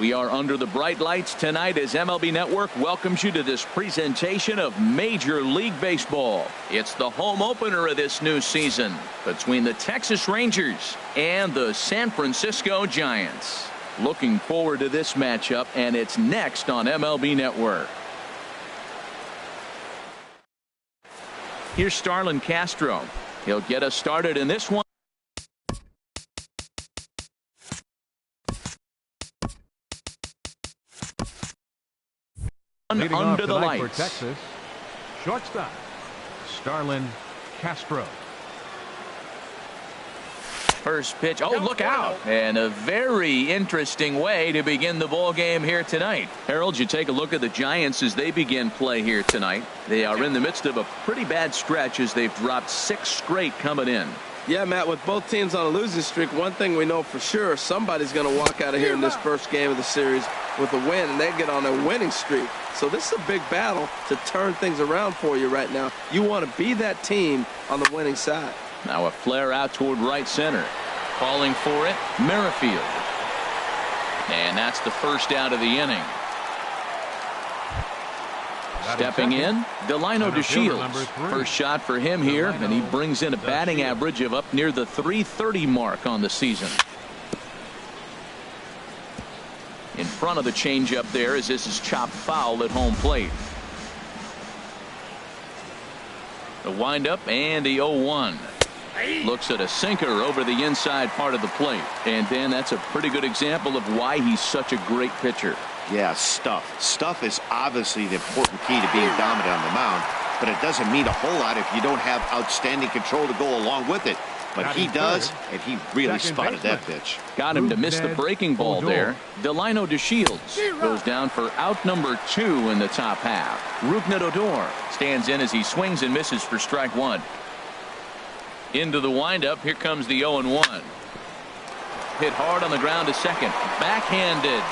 We are under the bright lights tonight as MLB Network welcomes you to this presentation of Major League Baseball. It's the home opener of this new season between the Texas Rangers and the San Francisco Giants. Looking forward to this matchup, and it's next on MLB Network. Here's Starlin Castro. He'll get us started in this one. Leading under the lights. For Texas, shortstop Starlin Castro. First pitch. Oh, look out. And a very interesting way to begin the ball game here tonight. Harold, you take a look at the Giants as they begin play here tonight. They are in the midst of a pretty bad stretch as they've dropped 6 straight coming in. Yeah, Matt, with both teams on a losing streak, one thing we know for sure, somebody's going to walk out of here in this first game of the series with a win, and they get on a winning streak. So this is a big battle to turn things around for you right now. You want to be that team on the winning side. Now a flare out toward right center. Calling for it, Merrifield. And that's the first out of the inning. Stepping in, Delino DeShields. First shot for him here, and he brings in a batting average of up near the .330 mark on the season. In front of the changeup there as this is chopped foul at home plate. The windup and the 0-1. Looks at a sinker over the inside part of the plate. And Dan, that's a pretty good example of why he's such a great pitcher. Yeah, stuff is obviously the important key to being dominant on the mound, but it doesn't mean a whole lot if you don't have outstanding control to go along with it. But he does, and he really spotted that pitch. Got him to miss the breaking ball there. Delino DeShields goes down for out number 2 in the top half. Rougned Odor stands in as he swings and misses for strike 1. Into the windup. Here comes the 0-1. Hit hard on the ground to second. Backhanded.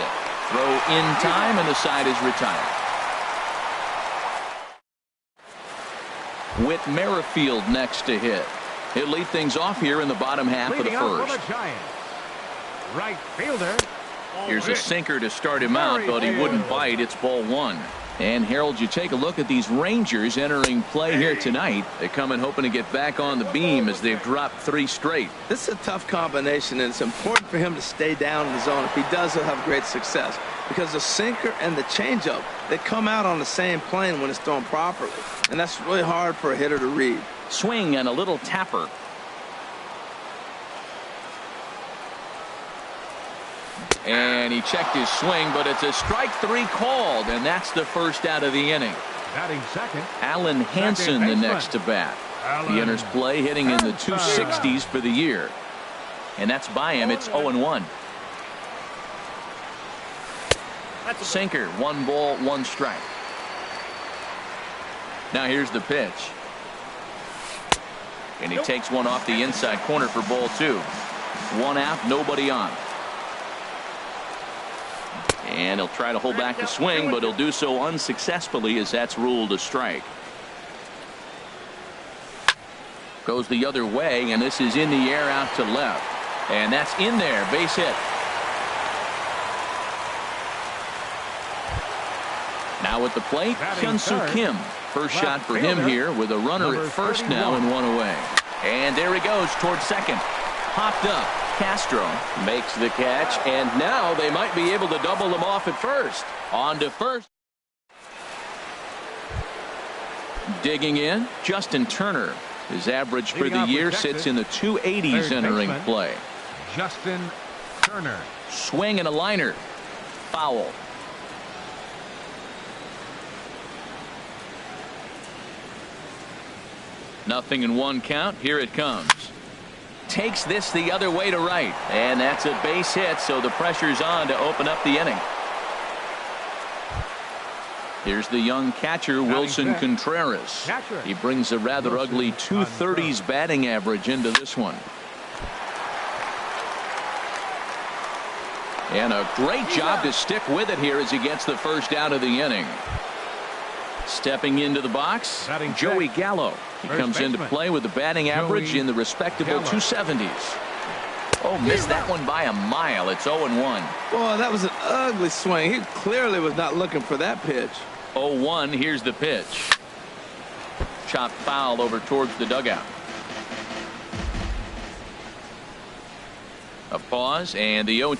Throw in time, and the side is retired. With Merrifield next to hit. He'll lead things off here in the bottom half of the first. Right fielder. Here's a sinker to start him out, but he wouldn't bite. It's ball 1. And Harold, you take a look at these Rangers entering play here tonight. They come in hoping to get back on the beam as they've dropped 3 straight. This is a tough combination, and it's important for him to stay down in the zone. If he does, he'll have great success, because the sinker and the changeup, they come out on the same plane when it's thrown properly, and that's really hard for a hitter to read. Swing and a little tapper. And he checked his swing, but it's a strike 3 called, and that's the first out of the inning. Batting second, Alan Hansen the next to bat. He enters play hitting in the 260s for the year. And that's by him. It's 0-1. Sinker, 1 ball, 1 strike. Now here's the pitch. And he takes one off the inside corner for ball 2. 1 out, nobody on. And he'll try to hold back the swing, but he'll do so unsuccessfully as that's ruled a strike. Goes the other way, and this is in the air out to left. And that's in there, base hit. Now at the plate, Hyun-Soo Kim. First shot for him here with a runner at first now and 1 away. And there he goes towards second. Popped up. Castro makes the catch, and now they might be able to double him off at first. On to first. Digging in, Justin Turner. His average for the year sits in the 280s entering play. Justin Turner. Swing and a liner. Foul. Nothing in 1 count. Here it comes. Takes this the other way to right, and that's a base hit, so the pressure's on to open up the inning. Here's the young catcher, Wilson Contreras. He brings a rather ugly 230s batting average into this one. And a great job to stick with it here as he gets the first out of the inning. Stepping into the box, Joey Gallo. He comes into play with a batting average in the respectable 270s. Oh, missed that one by a mile. It's 0-1. Boy, that was an ugly swing. He clearly was not looking for that pitch. 0-1. Here's the pitch. Chopped foul over towards the dugout. A pause and the 0-2.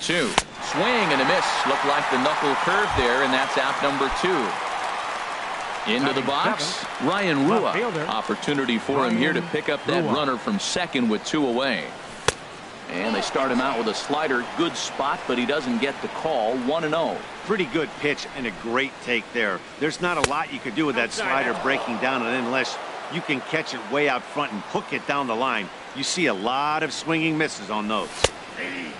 Swing and a miss. Looked like the knuckle curve there, and that's out number 2. Into the box, Ryan Rua. Opportunity for him here to pick up that runner from second with 2 away. And they start him out with a slider. Good spot, but he doesn't get the call. 1-0. Pretty good pitch and a great take there. There's not a lot you could do with that slider breaking down, and unless you can catch it way out front and hook it down the line, you see a lot of swinging misses on those.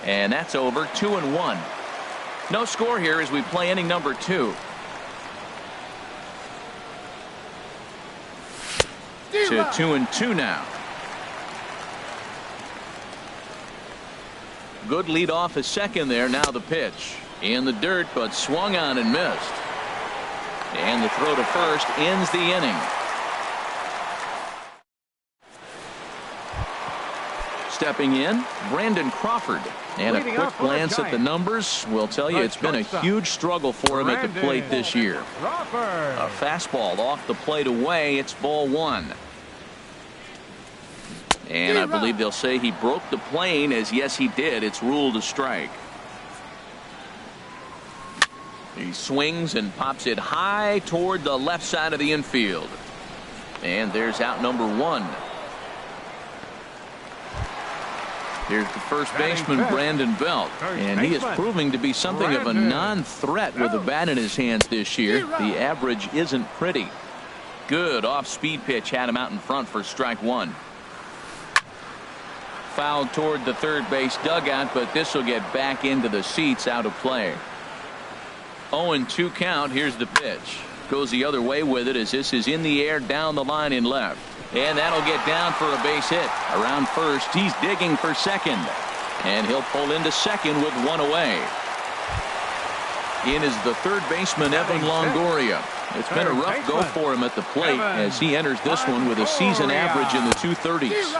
And that's over. 2-1. No score here as we play inning number 2. To 2-2 now. Good lead off a second there. Now the pitch in the dirt, but swung on and missed. And the throw to first ends the inning. Stepping in, Brandon Crawford. And a quick glance at the numbers will tell you it's been a huge struggle for him at the plate this year. A fastball off the plate away. It's ball 1. And I believe they'll say he broke the plane, as yes he did. It's ruled a strike. He swings and pops it high toward the left side of the infield. And there's out number 1. Here's the first baseman, Brandon Belt, and he is proving to be something of a non-threat with a bat in his hands this year. The average isn't pretty. Good off-speed pitch had him out in front for strike 1. Fouled toward the third base dugout, but this will get back into the seats, out of play. 0-2 count. Here's the pitch. Goes the other way with it as this is in the air down the line in left. And that'll get down for a base hit. Around first, he's digging for second. And he'll pull into second with 1 away. In is the third baseman, Evan Longoria. It's been a rough go for him at the plate as he enters this one with a season average in the 230s.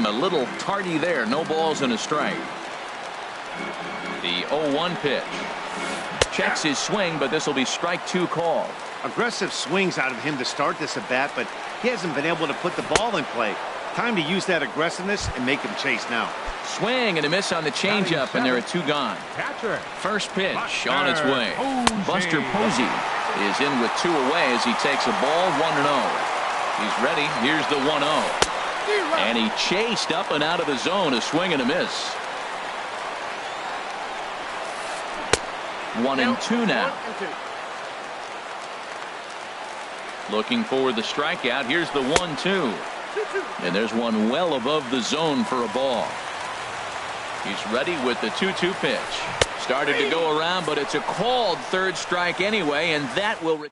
A little tardy there. No balls and a strike. The 0-1 pitch. Checks his swing, but this will be strike 2 call. Aggressive swings out of him to start this at bat, but he hasn't been able to put the ball in play. Time to use that aggressiveness and make him chase now. Swing and a miss on the changeup, and there are 2 gone. First pitch on its way. Buster Posey is in with 2 away as he takes a ball. 1-0. He's ready. Here's the 1-0. And he chased up and out of the zone. A swing and a miss. 1-2 now. Looking for the strikeout. Here's the 1-2. And there's one well above the zone for a ball. He's ready with the 2-2 pitch. Started to go around, but it's a called third strike anyway, and that will.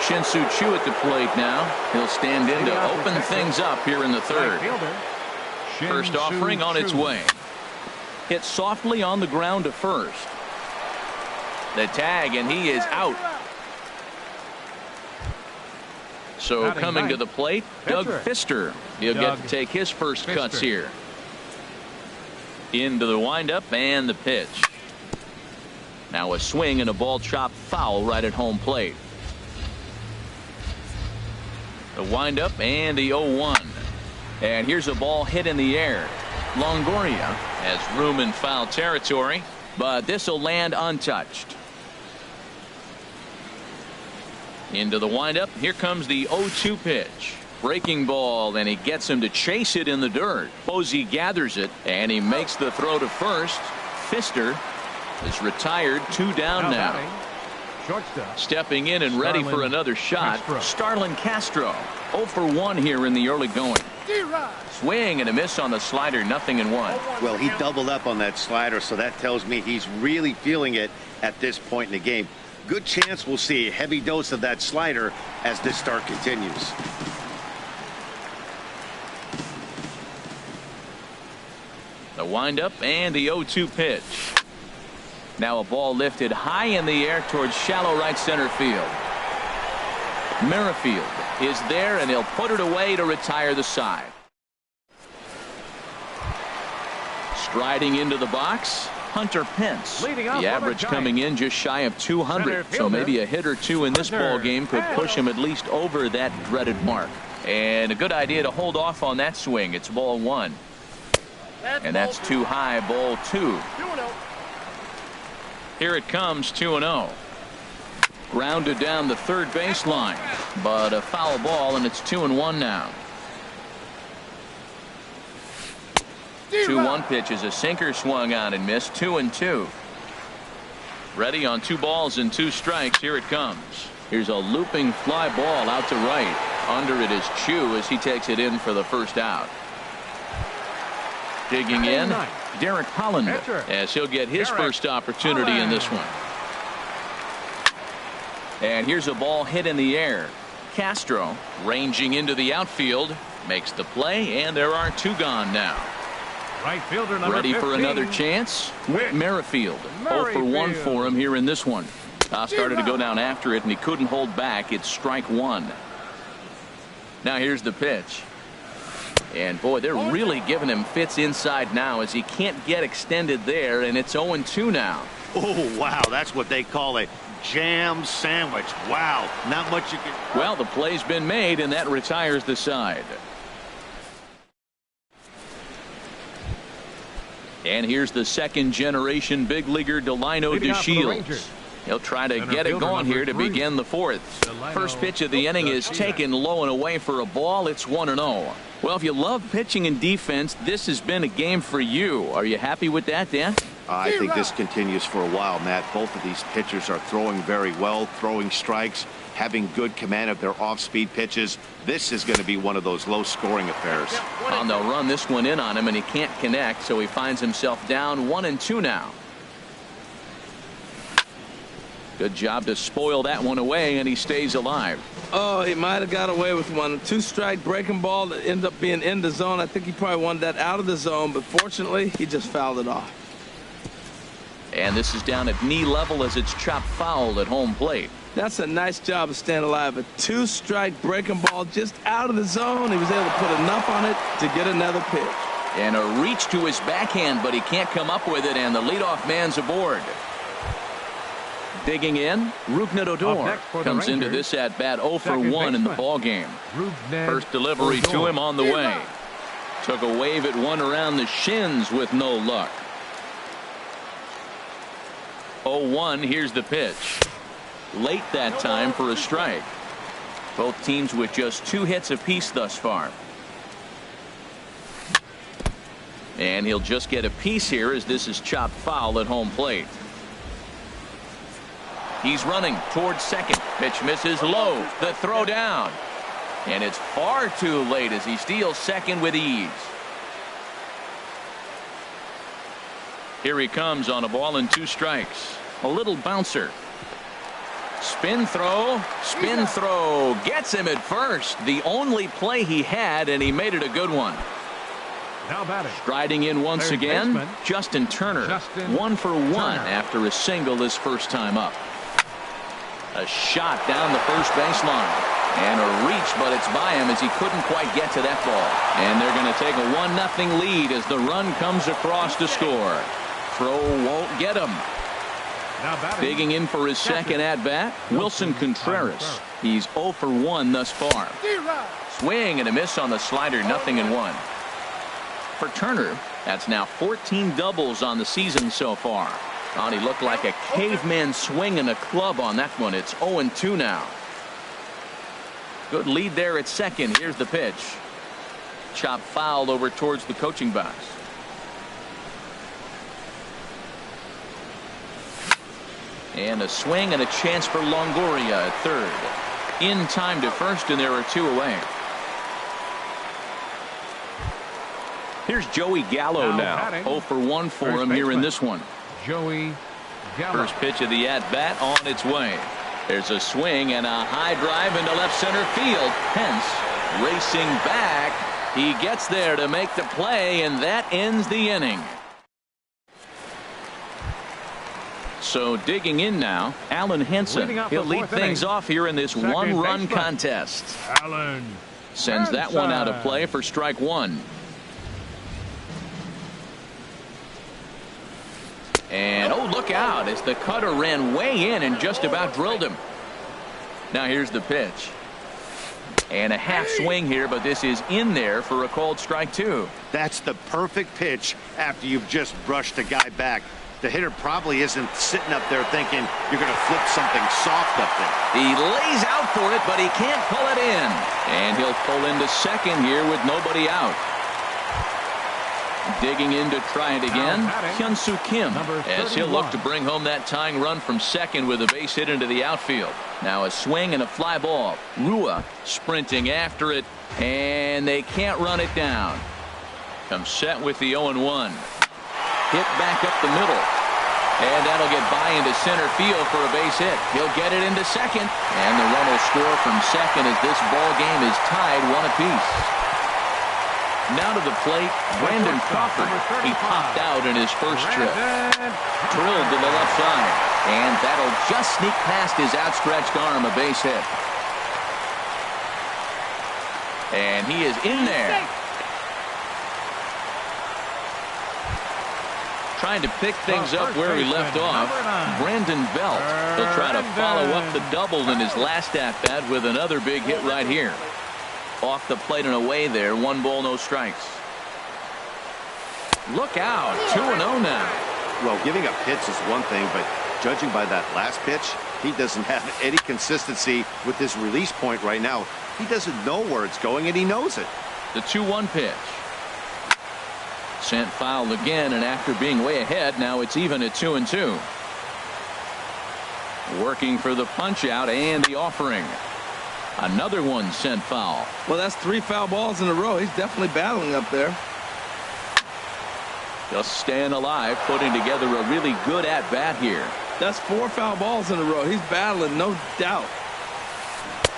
Shin-Soo Choo at the plate now. He'll stand in to open things up here in the third. First offering on its way. Hit softly on the ground to first. The tag, and he is out. So coming to the plate, Doug Fister. He'll get to take his first cuts here. Into the windup and the pitch. Now a swing and a ball chopped foul right at home plate. The windup and the 0-1. And here's a ball hit in the air. Longoria has room in foul territory, but this will land untouched. Into the windup. Here comes the 0-2 pitch. Breaking ball, and he gets him to chase it in the dirt. Posey gathers it, and he makes the throw to first. Fister is retired. 2 down now. Stepping in and ready for another shot, Starlin Castro. 0 for 1 here in the early going. Swing and a miss on the slider. 0-1. Well, he doubled up on that slider, so that tells me he's really feeling it at this point in the game. Good chance we'll see a heavy dose of that slider as this start continues. The windup and the 0-2 pitch. Now a ball lifted high in the air towards shallow right center field. Merrifield is there, and he'll put it away to retire the side. Striding into the box, Hunter Pence. Leading off The on average the coming in just shy of 200, so maybe a hit or two in this ball game could push him at least over that dreaded mark. And a good idea to hold off on that swing. It's ball one. And that's too high, ball two. Here it comes, 2-0. Grounded down the third baseline, but a foul ball, and it's 2-1 now. 2-1 pitch is a sinker, swung on and missed. 2-2. Ready on 2 balls and 2 strikes. Here it comes. Here's a looping fly ball out to right. Under it is Chu as he takes it in for the first out. Digging in, Derek Holland, as he'll get his first opportunity in this one. And here's a ball hit in the air. Castro ranging into the outfield, makes the play, and there are 2 gone now. Right fielder number Ready 15. for another chance? Merrifield. 0 for 1 for him here in this one. Started to go down after it, and he couldn't hold back. It's strike 1. Now here's the pitch. And boy, they're really giving him fits inside now as he can't get extended there, and it's 0-2 now. Oh, wow, that's what they call a jam sandwich. Wow, not much you can. Well, the play's been made, and that retires the side. And here's the second-generation big leaguer Delino DeShields. He'll try to get it going here to begin the 4th. First pitch of the inning is taken low and away for a ball. It's 1-0. Well, if you love pitching and defense, this has been a game for you. Are you happy with that, Dan? I think this continues for a while, Matt. Both of these pitchers are throwing very well, throwing strikes, having good command of their off-speed pitches. This is going to be one of those low-scoring affairs. And they'll run this one in on him, and he can't connect, so he finds himself down 1-2 now. Good job to spoil that one away, and he stays alive. Oh, he might have got away with one. 2-strike breaking ball that ended up being in the zone. I think he probably wanted that out of the zone, but fortunately, he just fouled it off. And this is down at knee level as it's chopped foul at home plate. That's a nice job of staying alive. A 2-strike breaking ball just out of the zone. He was able to put enough on it to get another pitch. And a reach to his backhand, but he can't come up with it, and the leadoff man's aboard. Digging in, Rougned Odor comes into this at bat 0 for 1 in the ball game. First delivery to him on the way. Took a wave at one around the shins with no luck. 0-1. Here's the pitch. Late that time for a strike. Both teams with just 2 hits apiece thus far. And he'll just get a piece here as this is chopped foul at home plate. He's running towards second. Pitch misses low. The throw down. And it's far too late as he steals second with ease. Here he comes on a ball and 2 strikes. A little bouncer. Spin throw. Spin throw. Gets him at first. The only play he had, and he made it a good one. Now batting. Striding in once again, baseman, Justin Turner. 1 for 1 after a single his first time up. A shot down the first baseline. And a reach, but it's by him as he couldn't quite get to that ball. And they're going to take a 1-0 lead as the run comes across to score. Throw won't get him. Digging in for his second at-bat, Wilson Contreras. He's 0 for 1 thus far. Swing and a miss on the slider, 0-1. For Turner, that's now 14 doubles on the season so far. And he looked like a caveman swinging a club on that one. It's 0-2 now. Good lead there at second. Here's the pitch. Chop fouled over towards the coaching box. And a swing and a chance for Longoria at third. In time to first, and there are 2 away. Here's Joey Gallo now. 0 for 1 for him here in this one. Joey Gallo. First pitch of the at-bat on its way. There's a swing and a high drive into left center field. Pence racing back. He gets there to make the play, and that ends the inning. So digging in now, Alan Henson. He'll lead things off here in this one-run contest. Alan Sends that one out of play for strike 1. look out as the cutter ran way in and just about drilled him. Now here's the pitch. And a half swing here, but this is in there for a called strike 2. That's the perfect pitch after you've just brushed a guy back. The hitter probably isn't sitting up there thinking you're going to flip something soft up there. He lays out for it, but he can't pull it in. And he'll pull into second here with nobody out. Digging in to try it again, Hyun-Soo Kim, as he'll look to bring home that tying run from second with a base hit into the outfield. Now a swing and a fly ball. Rua sprinting after it, and they can't run it down. Comes set with the 0-1. Hit back up the middle. And that'll get by into center field for a base hit. He'll get it into second, and the run will score from second as this ball game is tied 1 apiece. Now to the plate, Brandon Crawford. He popped out in his first trip. Drilled to the left side. And that'll just sneak past his outstretched arm, a base hit. And he is in there. Trying to pick things up where he left off. Brandon Belt. He'll try to follow up the double in his last at-bat with another big hit right here. Off the plate and away there. 1 ball, no strikes. Look out. 2-0 now. Well, giving up hits is one thing, but judging by that last pitch, he doesn't have any consistency with his release point right now. He doesn't know where it's going, and he knows it. The 2-1 pitch. Sent foul again, and after being way ahead, now it's even at 2-2. Working for the punch out and the offering. Another one sent foul. Well, that's 3 foul balls in a row. He's definitely battling up there. Just staying alive, putting together a really good at-bat here. That's 4 foul balls in a row. He's battling, no doubt.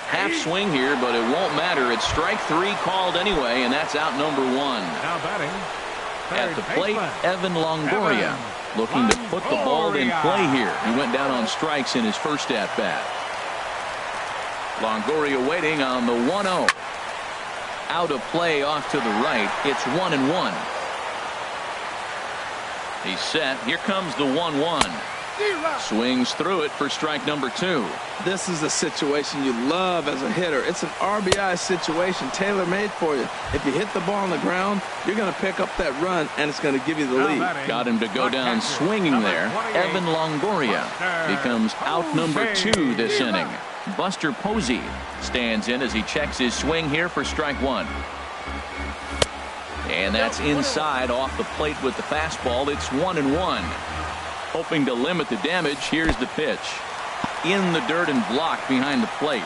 Half swing here, but it won't matter. It's strike 3 called anyway, and that's out number 1. Now batting. At the plate, Evan Longoria looking to put the ball in play here. He went down on strikes in his first at-bat. Longoria waiting on the 1-0. Out of play off to the right. It's 1-1. He's set. Here comes the 1-1. Swings through it for strike number 2. This is a situation you love as a hitter. It's an RBI situation tailor-made for you. If you hit the ball on the ground, you're going to pick up that run, and it's going to give you the lead. Got him to go down swinging there. Evan Longoria becomes out number 2 this inning. Buster Posey stands in as he checks his swing here for strike 1. And that's inside off the plate with the fastball. It's 1-1. Hoping to limit the damage. Here's the pitch. In the dirt and blocked behind the plate.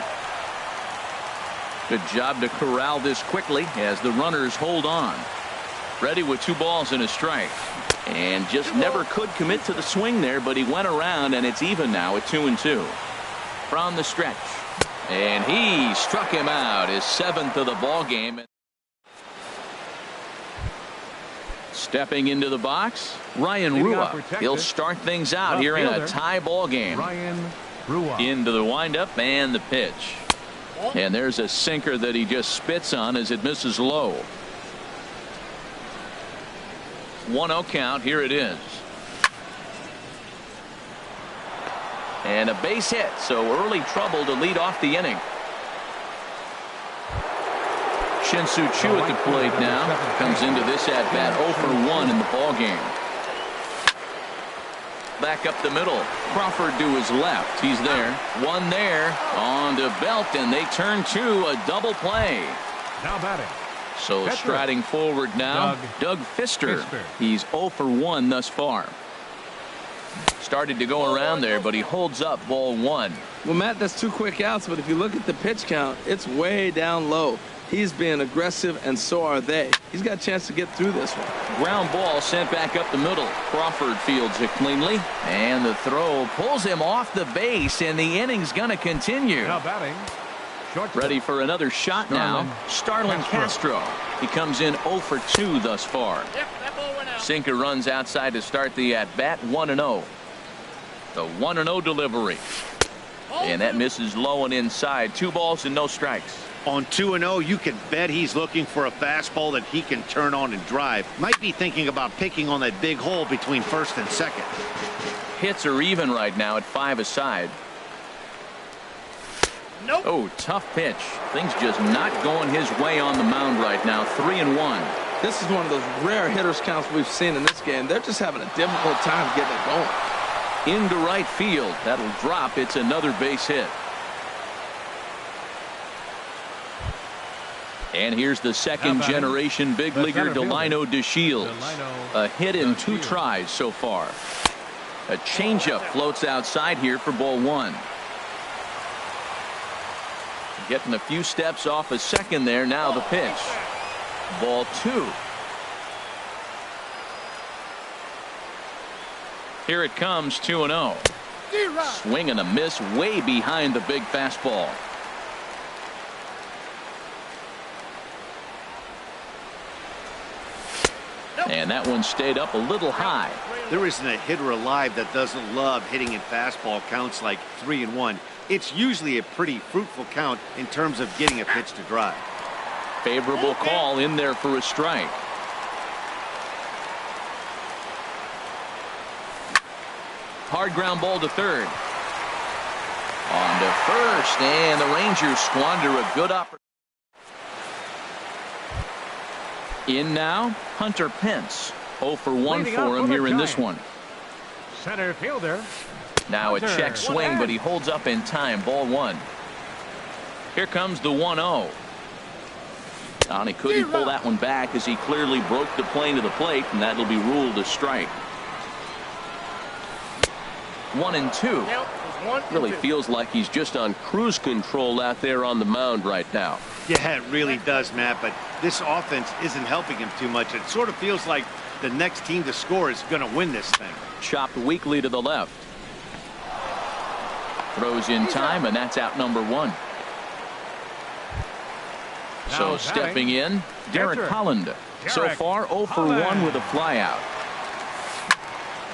Good job to corral this quickly as the runners hold on. Ready with 2 balls and a strike. And just never could commit to the swing there, but he went around, and it's even now at 2-2. From the stretch. And he struck him out, his 7th of the ball game. Stepping into the box, Ryan Rua. He'll start things out here in a tie ball game. Into the windup and the pitch. And there's a sinker that he just spits on as it misses low. 1-0 count. Here it is. And a base hit, so early trouble to lead off the inning. Shin-Soo Choo at the plate now. Comes into this at-bat 0 for 1 in the ball game. Back up the middle. Crawford to his left. He's there. One there. On to Belt, and they turn to a double play. Now batting. So striding forward now, Doug Fister. He's 0 for 1 thus far. Started to go around there, but he holds up ball 1. Well, Matt, that's 2 quick outs, but if you look at the pitch count, it's way down low. He's being aggressive, and so are they. He's got a chance to get through this one. Ground ball sent back up the middle. Crawford fields it cleanly, and the throw pulls him off the base, and the inning's going to continue. Now batting. Ready for another shot now. Starlin Castro. He comes in 0 for 2 thus far. Sinker runs outside to start the at-bat. 1-0. The 1-0 delivery. And that misses low and inside. 2 balls and no strikes. On 2-0, you can bet he's looking for a fastball that he can turn on and drive. Might be thinking about picking on that big hole between first and second. Hits are even right now at 5 aside. Nope. Oh, tough pitch. Things just not going his way on the mound right now. 3-1. This is one of those rare hitters counts we've seen in this game. They're just having a difficult time getting it going. Into right field. That'll drop. It's another base hit. And here's the second generation big leaguer Delino DeShields. A hit in 2 tries so far. A changeup floats outside here for ball 1. Getting a few steps off a second there. Now the pitch. Ball 2. Here it comes, 2-0. Swing and a miss way behind the big fastball. And that one stayed up a little high. There isn't a hitter alive that doesn't love hitting in fastball counts like 3-1. It's usually a pretty fruitful count in terms of getting a pitch to drive. Favorable call in there for a strike. Hard ground ball to third. On to first, and the Rangers squander a good opportunity. In now, Hunter Pence. 0 for 1 for him here in this one. Center fielder. Now a check swing, but he holds up in time. Ball 1. Here comes the 1-0. And he couldn't pull that one back as he clearly broke the plane to the plate, and that'll be ruled a strike. 1-2. Really feels like he's just on cruise control out there on the mound right now. Yeah, it really does, Matt, but this offense isn't helping him too much. It sort of feels like the next team to score is going to win this thing. Chopped weakly to the left. Throws in time, and that's out number 1. So stepping in, Derek Holland. So far 0 for 1 with a flyout.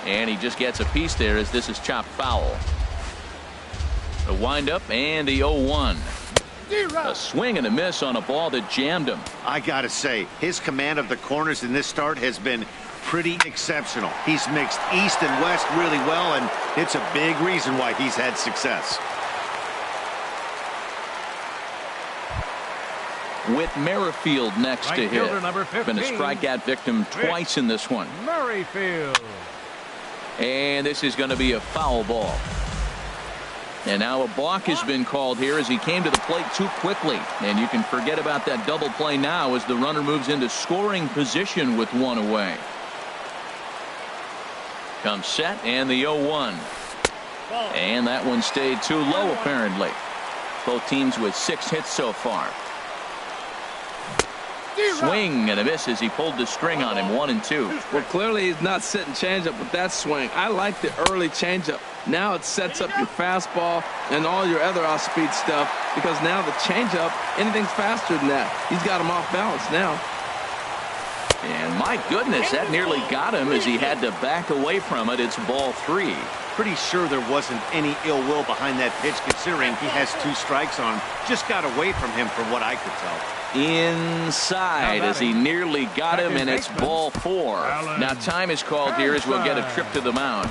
And he just gets a piece there as this is chopped foul. The windup and the 0-1. A swing and a miss on a ball that jammed him. I gotta say, his command of the corners in this start has been pretty exceptional. He's mixed east and west really well, and it's a big reason why he's had success. With Merrifield next to hit. Been a strikeout victim twice in this one. Merrifield. And this is going to be a foul ball. And now a balk has been called here as he came to the plate too quickly. And you can forget about that double play now as the runner moves into scoring position with 1 away. Comes set and the 0-1. And that one stayed too low apparently. Both teams with 6 hits so far. Swing and a miss as he pulled the string on him. 1-2. Well, clearly he's not sitting changeup with that swing. I like the early changeup. Now it sets up your fastball and all your other off-speed stuff because now the changeup, anything's faster than that. He's got him off balance now. And my goodness, that nearly got him as he had to back away from it. It's ball 3. Pretty sure there wasn't any ill will behind that pitch considering he has 2 strikes on him. Just got away from him from what I could tell. Inside as he nearly got him, and it's ball 4. Now time is called here as we'll get a trip to the mound.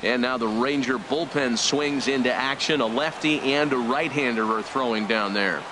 And now the Ranger bullpen swings into action. A lefty and a right-hander are throwing down there.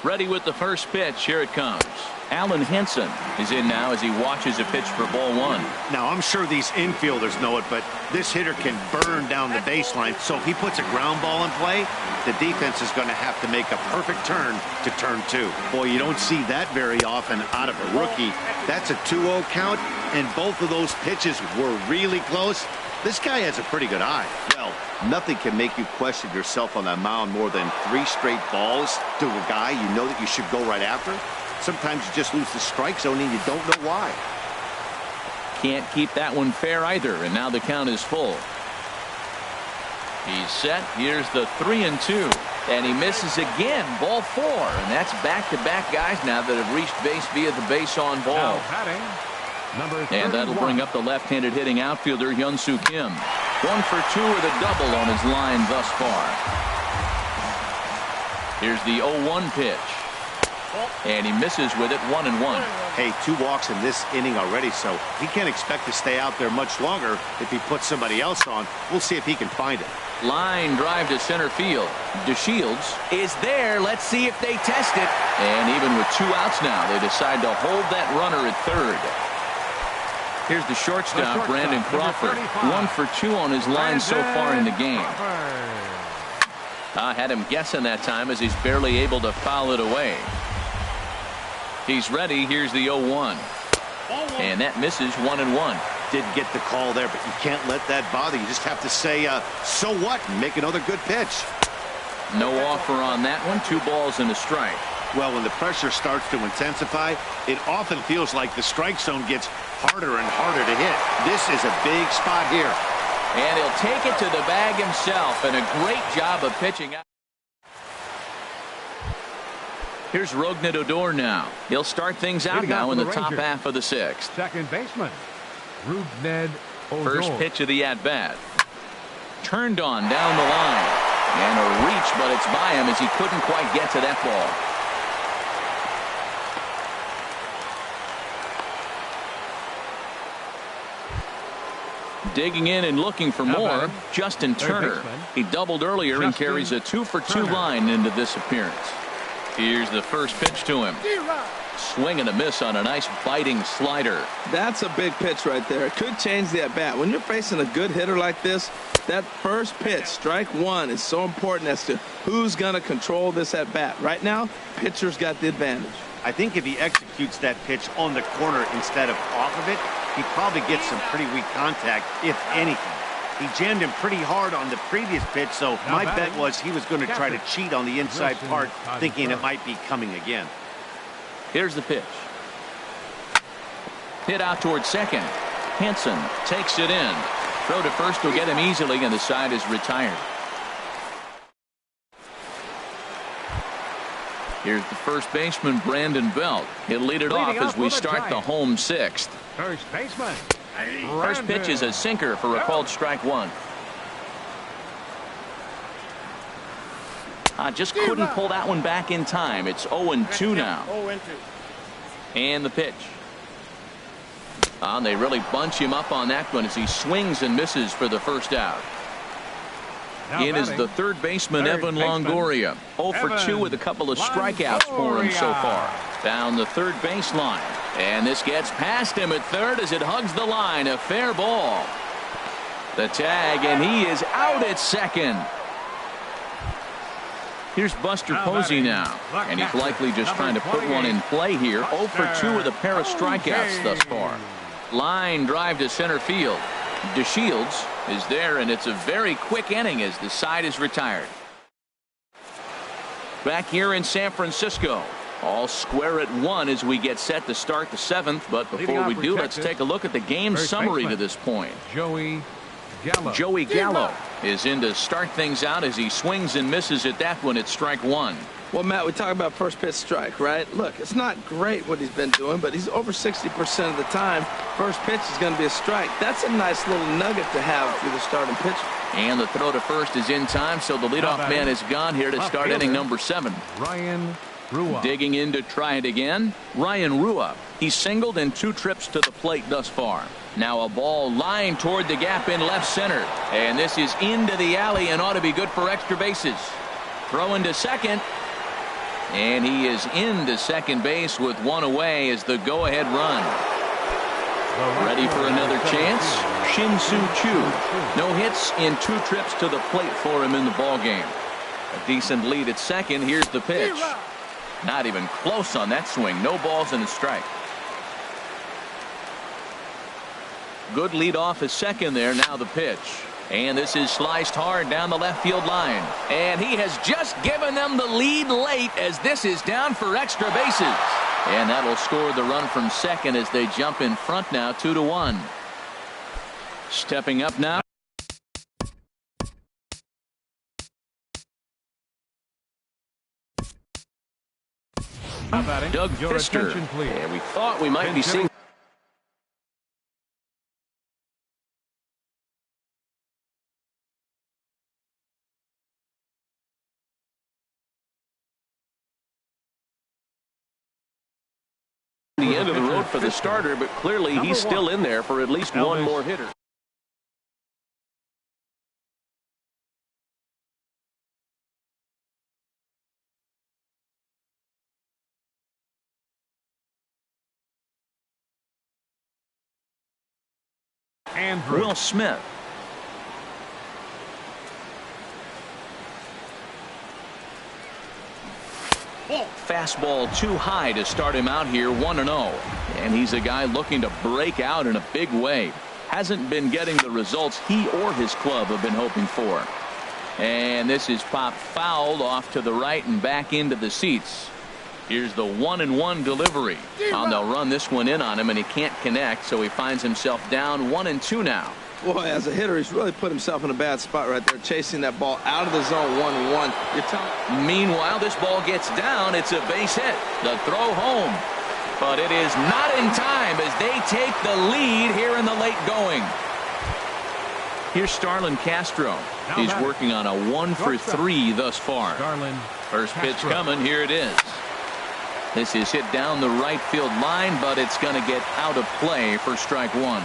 Ready with the first pitch. Here it comes. Alan Henson is in now as he watches a pitch for ball 1. Now, I'm sure these infielders know it, but this hitter can burn down the baseline. So if he puts a ground ball in play, the defense is going to have to make a perfect turn to turn 2. Boy, you don't see that very often out of a rookie. That's a 2-0 count, and both of those pitches were really close. This guy has a pretty good eye. Well, nothing can make you question yourself on that mound more than 3 straight balls to a guy you know that you should go right after. Sometimes you just lose the strike zone and you don't know why. Can't keep that one fair either, and now the count is full. He's set. Here's the 3-2, and he misses again. Ball 4, and that's back-to-back guys now that have reached base via the base on ball. Number and that'll bring up the left-handed hitting outfielder Hyun-Soo Kim. 1 for 2 with a double on his line thus far. Here's the 0-1 pitch. And he misses with it, 1-1. Hey, 2 walks in this inning already, so he can't expect to stay out there much longer if he puts somebody else on. We'll see if he can find it. Line drive to center field. DeShields is there. Let's see if they test it. And even with 2 outs now, they decide to hold that runner at third. Here's the shortstop, Brandon Crawford. 1 for 2 on his line so far in the game. I had him guessing that time as he's barely able to foul it away. He's ready. Here's the 0-1. And that misses, 1-1. Didn't get the call there, but you can't let that bother. You just have to say, so what, and make another good pitch. No offer on that one. 2 balls and a strike. Well, when the pressure starts to intensify, it often feels like the strike zone gets harder and harder to hit. This is a big spot here. And he'll take it to the bag himself, and a great job of pitching out. Here's Odor now. He'll start things out now in the top half of the 6th. Second baseman, Odor. First pitch of the at-bat. Turned on down the line. And a reach, but it's by him as he couldn't quite get to that ball. Digging in and looking for more, Justin Turner. He doubled earlier and carries a 2 for 2 line into this appearance. Here's the first pitch to him. Swing and a miss on a nice biting slider. That's a big pitch right there. It could change the at-bat. When you're facing a good hitter like this, that first pitch, strike 1, is so important as to who's going to control this at-bat. Right now, pitcher's got the advantage. I think if he executes that pitch on the corner instead of off of it, he probably gets some pretty weak contact, if anything. He jammed him pretty hard on the previous pitch, so my bet was he was going to try to cheat on the inside part, thinking it might be coming again. Here's the pitch. Hit out towards second. Henson takes it in. Throw to first will get him easily, and the side is retired. Here's the first baseman, Brandon Belt. He'll lead it off as we start the home 6th. First baseman. First pitch is a sinker for a called strike 1. Just couldn't pull that one back in time. It's 0-2 now. And the pitch. They really bunch him up on that one as he swings and misses for the first out. In is the third baseman, Evan Longoria. 0 for 2 with a couple of strikeouts for him so far. Down the third baseline. And this gets past him at third as it hugs the line. A fair ball. The tag, and he is out at second. Here's Buster Posey now. And he's likely just trying to put one in play here. 0 for 2 with a pair of strikeouts thus far. Line drive to center field. DeShields is there, and it's a very quick inning as the side is retired. Back here in San Francisco, all square at 1 as we get set to start the 7th. But before we do, let's take a look at the game summary to this point. Joey Gallo is in to start things out as he swings and misses at that one at strike 1. Well, Matt, we talk about first pitch strike, right? Look, it's not great what he's been doing, but he's over 60% of the time. First pitch is going to be a strike. That's a nice little nugget to have for the starting pitcher. And the throw to first is in time, so the leadoff man is gone here to start inning number 7. Ryan Rua. Digging in to try it again, Ryan Rua. He's singled in 2 trips to the plate thus far. Now a ball lined toward the gap in left center. And this is into the alley and ought to be good for extra bases. Throwing to second. And he is into second base with 1 away as the go-ahead run. Ready for another chance? Shin-Soo Choo. No hits in 2 trips to the plate for him in the ballgame. A decent lead at second. Here's the pitch. Not even close on that swing. No balls and a strike. Good lead off at second there. Now the pitch. And this is sliced hard down the left field line. And he has just given them the lead late as this is down for extra bases. And that'll score the run from second as they jump in front now 2-1. Stepping up now. Doug Fister. And we thought we might be seeing The end of the road for the starter, but clearly he's still in there for at least one more hitter. Will Smith. Fastball too high to start him out here, 1-0. And he's a guy looking to break out in a big way. Hasn't been getting the results he or his club have been hoping for. And this is popped fouled off to the right and back into the seats. Here's the 1-1 delivery. And they'll run this one in on him, and he can't connect, so he finds himself down 1-2 now. Boy, as a hitter, he's really put himself in a bad spot right there, chasing that ball out of the zone 1-1. Meanwhile, this ball gets down. It's a base hit. The throw home. But it is not in time as they take the lead here in the late going. Here's Starlin Castro. He's working on a 1-for-3 thus far. First pitch coming. Here it is. This is hit down the right field line, but it's going to get out of play for strike one.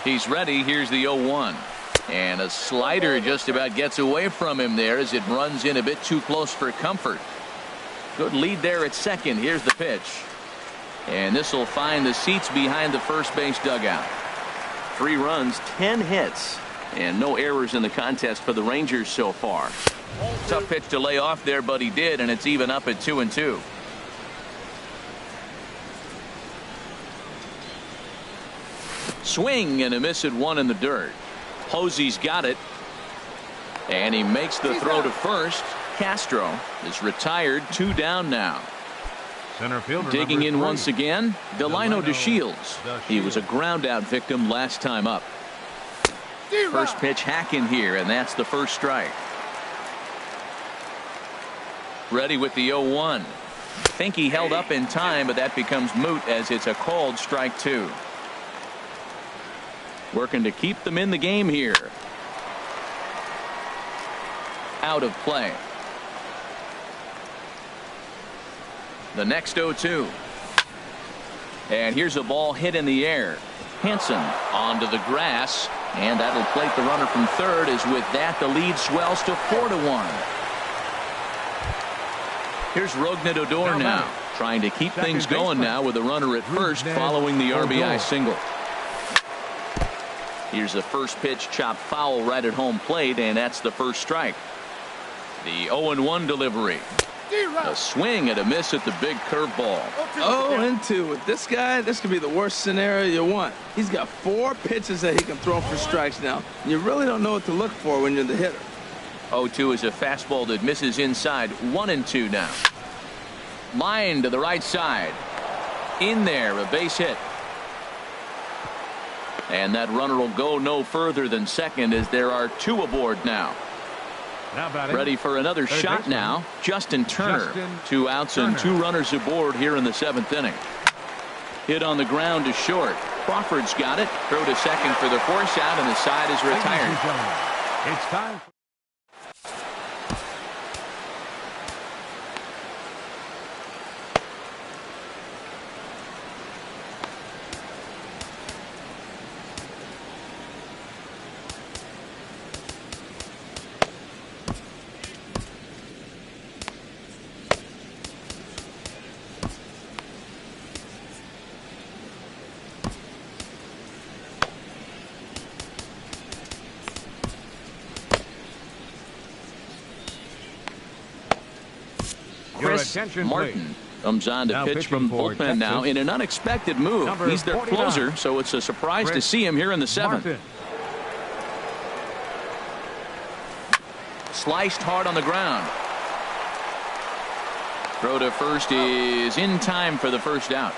He's ready. Here's the 0-1. And a slider just about gets away from him there as it runs in a bit too close for comfort. Good lead there at second. Here's the pitch. And this will find the seats behind the first base dugout. 3 runs, 10 hits, and no errors in the contest for the Rangers so far. Tough pitch to lay off there, but he did, and it's even up at 2-2. Swing and a miss at 1 in the dirt. Posey's got it, and he makes the throw to first. Castro is retired, 2 down now. Center fielder digging in 3. once again, Delino DeShields. He was a ground out victim last time up. First pitch hack in here, and that's the first strike. Ready with the 0-1. Think he held up in time, but that becomes moot as it's a called strike 2. Working to keep them in the game here. Out of play. The next 0-2. And here's a ball hit in the air. Hanson onto the grass, and that'll plate the runner from third, as with that the lead swells to 4-1. Here's Rognadodor now, trying to keep things going now with a runner at first following the RBI single. Here's a first pitch chopped foul right at home plate, and that's the first strike. The 0-1 delivery. A swing and a miss at the big curveball. 0-2 with this guy. This could be the worst scenario you want. He's got 4 pitches that he can throw for strikes now. You really don't know what to look for when you're the hitter. 0-2 is a fastball that misses inside. 1-2 now. Line to the right side. In there, a base hit. And that runner will go no further than second, as there are 2 aboard now. Ready for another shot now. Justin Turner. 2 outs and 2 runners aboard here in the 7th inning. Hit on the ground to short. Crawford's got it. Throw to second for the force out, and the side is retired. It's time. Chris Martin comes on to pitch from bullpen now in an unexpected move. He's their closer, so it's a surprise to see him here in the 7th. Sliced hard on the ground. Throw to first is in time for the first out.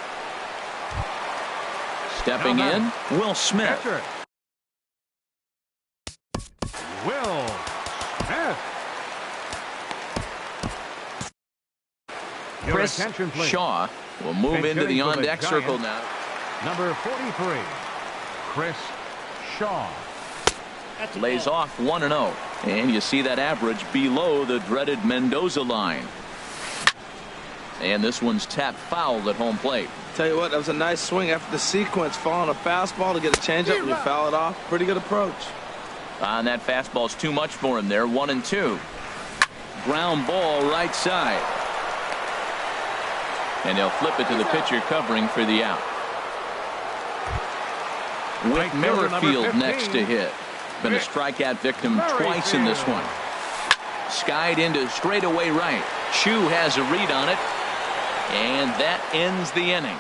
Stepping in, Will Smith. Will Smith. Chris Shaw will move into the on-deck circle now. Number 43, Chris Shaw. Lays off 1-0, and you see that average below the dreaded Mendoza line. And this one's tapped foul at home plate. Tell you what, that was a nice swing after the sequence, following a fastball to get a changeup and you foul it off. Pretty good approach. And that fastball's too much for him there. 1-2. Ground ball right side. And they'll flip it to the pitcher covering for the out. Whit Merrifield next to hit. Been a strikeout victim twice in this one. Skied into straightaway right. Chu has a read on it. And that ends the inning.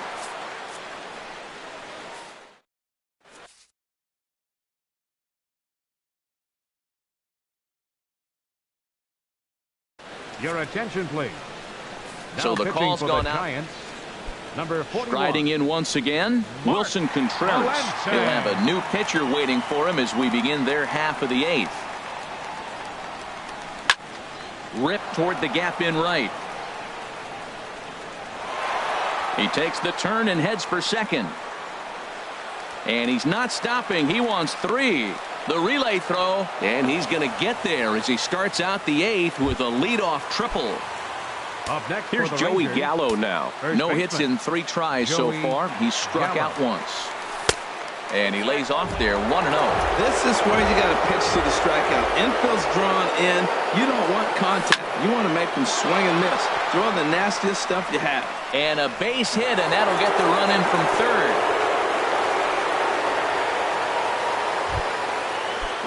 Your attention, please. So the call's gone out. Giants, number 41. Striding in once again, Wilson Contreras. He'll have a new pitcher waiting for him as we begin their half of the 8th. Rip toward the gap in right. He takes the turn and heads for second. And he's not stopping. He wants 3. The relay throw, and he's going to get there as he starts out the 8th with a leadoff triple. Up next, here's Joey Gallo now. No hits in 3 tries so far. He's struck out once. And he lays off there 1-0. This is where you got to pitch to the strikeout. Infield's drawn in. You don't want contact. You want to make them swing and miss. Throw the nastiest stuff you have. And a base hit, and that'll get the run in from third.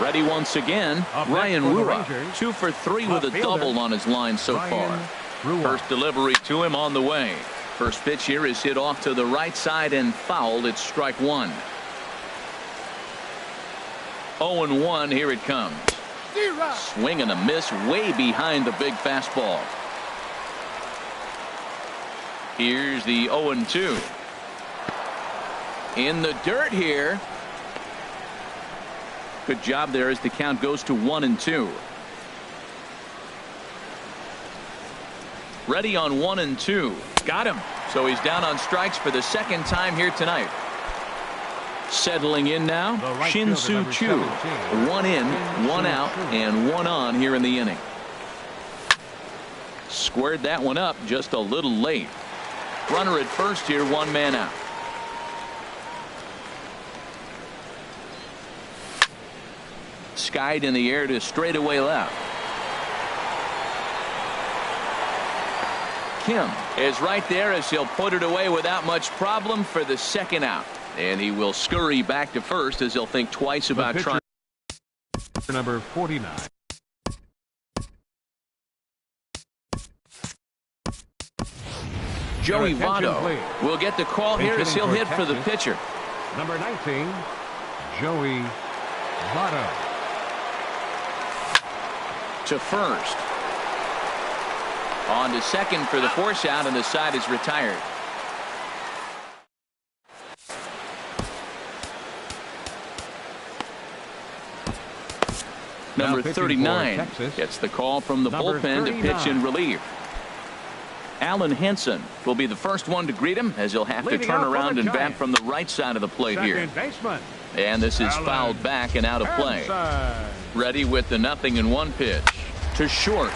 Ready once again, Ryan Rua. 2 for 3 with a double on his line so far. First delivery to him on the way. First pitch here is hit off to the right side and fouled. It's strike 1. 0-1, here it comes. Swing and a miss way behind the big fastball. Here's the 0-2. In the dirt here. Good job there as the count goes to 1-2. Ready on 1-2. Got him. So he's down on strikes for the second time here tonight. Settling in now, Shin-Soo Choo. 1 in, 1 out, and 1 on here in the inning. Squared that one up just a little late. Runner at first here, 1 man out. Skied in the air to straightaway left. Kim is right there as he'll put it away without much problem for the second out. And he will scurry back to first as he'll think twice about trying. Number 49. Joey Votto will get the call here as he'll hit for the pitcher. Number 19, Joey Votto. To first. On to second for the force out, and the side is retired. Number 39 gets the call from the bullpen to pitch in relief. Alan Henson will be the first one to greet him as he'll have to turn around and bat from the right side of the plate here. And this is fouled back and out of play. Ready with the 0-1 pitch. To short.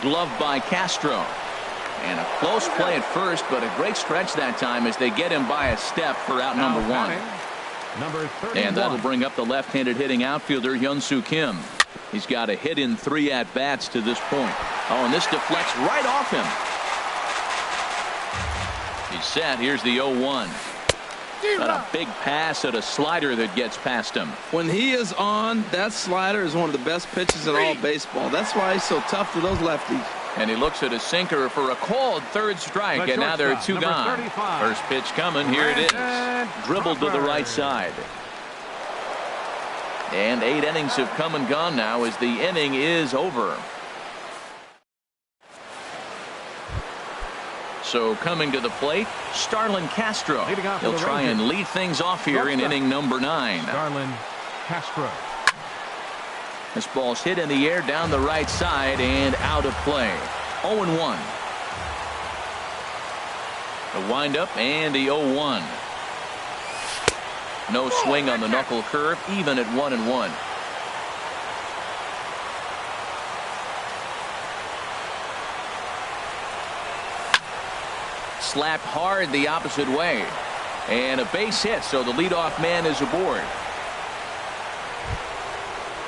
Gloved by Castro. And a close play at first, but a great stretch that time as they get him by a step for out number 1. And that'll bring up the left-handed hitting outfielder Hyun-Soo Kim. He's got a hit in 3 at-bats to this point. Oh, and this deflects right off him. He's set. Here's the 0-1. Got a big pass at a slider that gets past him. When he is on, that slider is one of the best pitches in all baseball. That's why he's so tough to those lefties. And he looks at a sinker for a called third strike, and now there are 2 gone. 35. First pitch coming. Here it is. Dribbled to the right side. And 8 innings have come and gone now as the inning is over. So coming to the plate, Starlin Castro. He'll try and lead things off here in inning number 9. Starlin Castro. This ball's hit in the air down the right side and out of play. 0-1. The windup and the 0-1. No swing on the knuckle curve, even at 1-1. slapped hard the opposite way. And a base hit, so the leadoff man is aboard.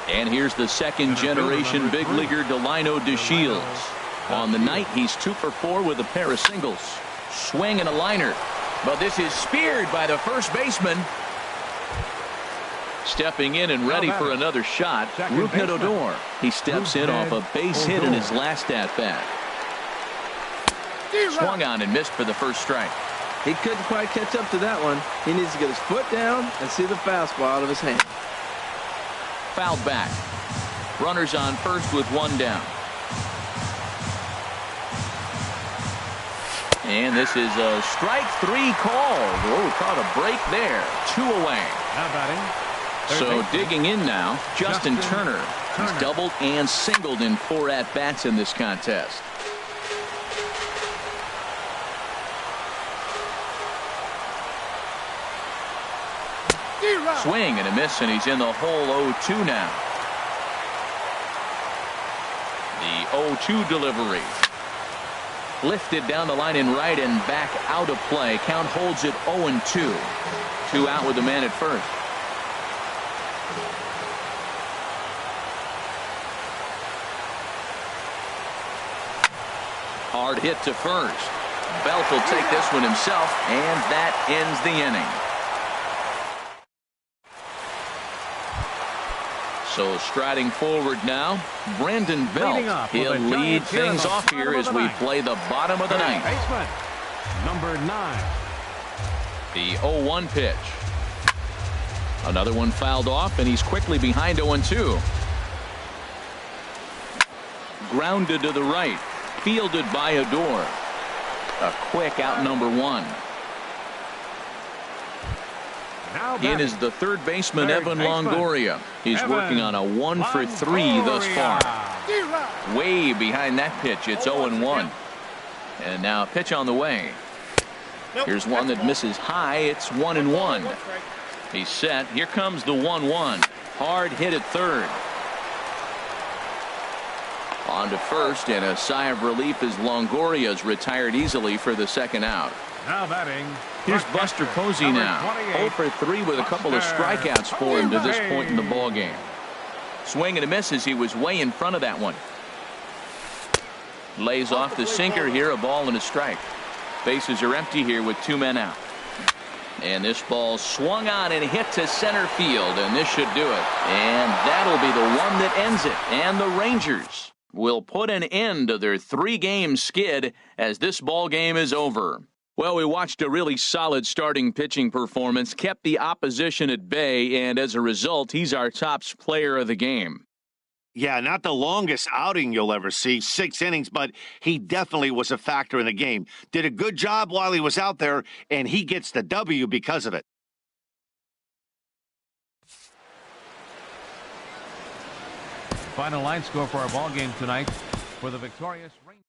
And here's the second-generation big leaguer Delino DeShields. On the night, he's 2 for 4 with a pair of singles. Swing and a liner. But this is speared by the first baseman. Stepping in and ready for another shot, Rougned Odor. He steps in off a base hit in his last at-bat. Swung on and missed for the first strike. He couldn't quite catch up to that one. He needs to get his foot down and see the fastball out of his hand. Fouled back. Runners on first with 1 down. And this is a strike 3 call. Oh, caught a break there. 2 away. Now batting. So digging in now, Justin Turner. He's doubled and singled in 4 at-bats in this contest. Swing and a miss, and he's in the hole 0-2 now. The 0-2 delivery. Lifted down the line in right and back out of play. Count holds it 0-2. 2 out with the man at first. Hard hit to first. Belt will take this one himself, and that ends the inning. So striding forward now, Brandon Belt. He'll lead things off here as we play the bottom of the ninth. Number 9. The 0-1 pitch. Another one fouled off, and he's quickly behind 0-2. Grounded to the right. Fielded by Odor. A quick out number 1. In is the third baseman, Evan Longoria. He's working on a 1 for 3 thus far. Way behind that pitch. It's 0-1. And now a pitch on the way. Here's one that misses high. It's 1-1. He's set. Here comes the 1-1. Hard hit at third. On to first, and a sigh of relief as Longoria's retired easily for the second out. Now batting. Here's Buster Posey now. 0 for 3 with a couple of strikeouts for him to this point in the ball game. Swing and a miss as he was way in front of that one. Lays off the sinker here, a ball and a strike. Bases are empty here with 2 men out. And this ball swung on and hit to center field, and this should do it. And that'll be the one that ends it. And the Rangers will put an end to their 3-game skid as this ball game is over. Well, we watched a really solid starting pitching performance, kept the opposition at bay, and as a result, he's our top player of the game. Yeah, not the longest outing you'll ever see, 6 innings, but he definitely was a factor in the game. Did a good job while he was out there, and he gets the W because of it. Final line score for our ball game tonight for the victorious Rangers.